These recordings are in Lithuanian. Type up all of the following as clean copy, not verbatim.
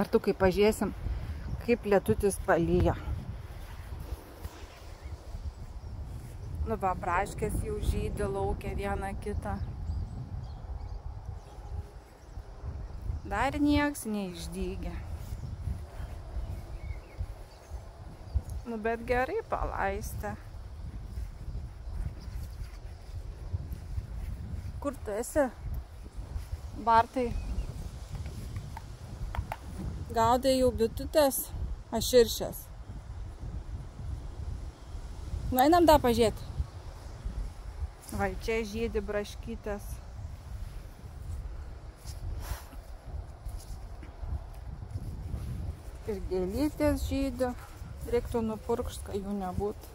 Kartu, kai pažiūrėsim, kaip lietutis palyja. Nu va, braškės jau žydi laukia vieną kitą. Dar nieks neišdygė. Nu bet gerai palaistė. Kur tu esi? Bartai. Gaudai jau bitutės, aširšės. Nu, einam dar pažiūrėti. Va, čia žydi braškytės. Ir gėlytės žydi. Reiktų nupurkšt, kad jų nebūtų.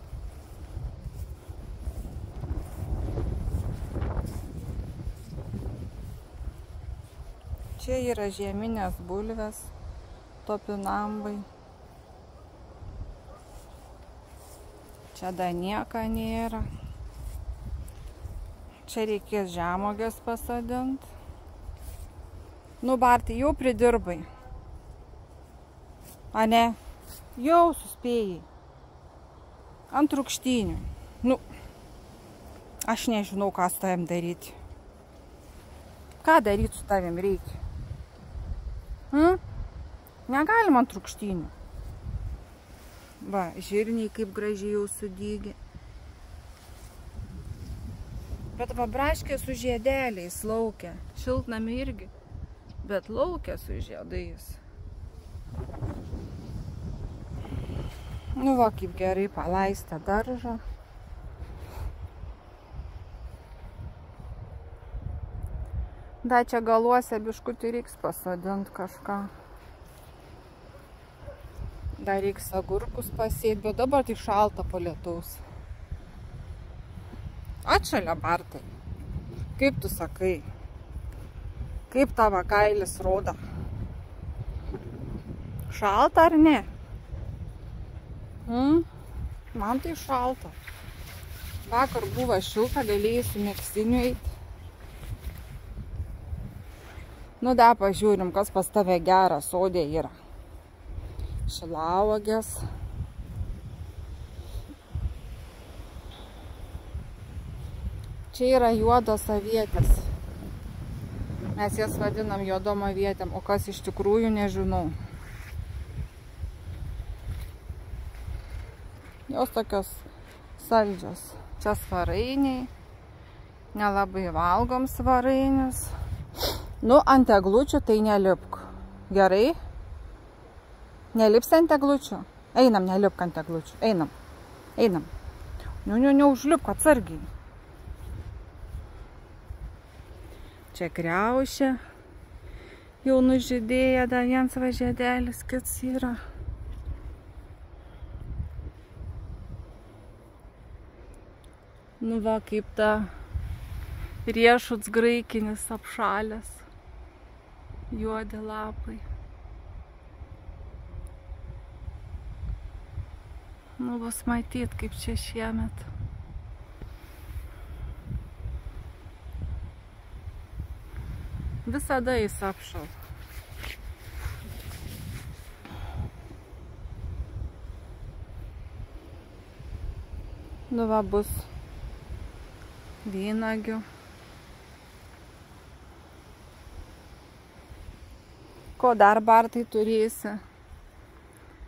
Čia yra žieminės bulvės. Topinambai. Čia dar nieko nėra. Čia reikės žemuogės pasodinti. Nu, Bartai, jau pridirbai. A ne? Jau suspėjai. Ant rūgštynių. Nu, aš nežinau, ką su tavim daryti. Ką daryti su tavim reikia? Negalima ant rūgštynių. Va, žirniai kaip gražiai jau sudygė. Bet va, braškė su žiedeliais laukia. Šiltnami irgi. Bet laukia su žiedais. Nu va, kaip gerai palaistė daržą. Da, čia galuose biškutį reiks pasodinti kažką. Dar reiks agurkus pasėti, bet dabar tai šalta po lietaus. Atšalia, Bartai. Kaip tu sakai? Kaip tavo kailis rodo? Šalta ar ne? Man tai šalta. Vakar buvo šilta, galėjai su megztiniu eiti. Nu, da, pažiūrim, kas pas tave geras sodė yra. Šilauogės. Čia yra juodos avietės. Mes jas vadinam juodom avietėm, o kas iš tikrųjų nežinau. Jos tokios saldžios. Čia svarainiai. Nelabai valgom svarainius. Nu, ant eglučių tai nelipk. Gerai? Nelipsi ant eglučių? Einam, nelipk ant eglučių. Einam. Einam. Neužlipk, atsargiai. Čia kriaušė. Jau nužydėję, dar vienas va žiedelis kits yra. Nu va, kaip ta riešuts graikinis apšalęs. Juodi lapai. Nu, bus matyt, kaip čia šiemet. Visada jis apšal. Nu, va, bus vynuogių. Ko dar, Bartai, turėsi?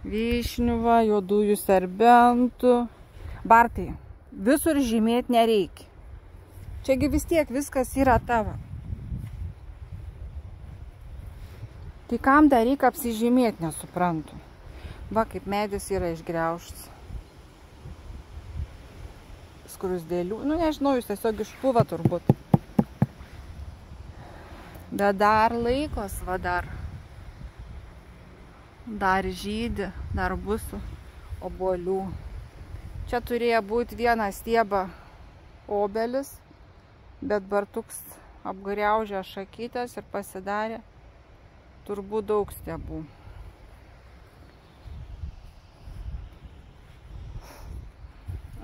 Vyšnių, va, juodųjų serbentų. Bartai, visur žymėti nereikia. Čiagi vis tiek viskas yra tavo. Tai kam dar reikia apsižymėti, nesuprantu. Va, kaip medis yra išgriaužtas. Skrusdėlių. Nu, nežinau, jūs tiesiog išpuva turbūt. Bet dar laikos, va, dar. Dar žydi, dar bus obuolių. Čia turėjo būti vienas stieba obelis, bet Bartuks apgriaužė šakytes ir pasidarė turbūt daug stiebų.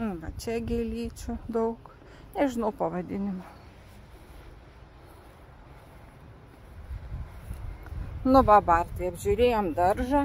Va, čia gėlyčių daug. Nežinau pavadinimą. Nu, va, Bartai, apžiūrėjom daržą.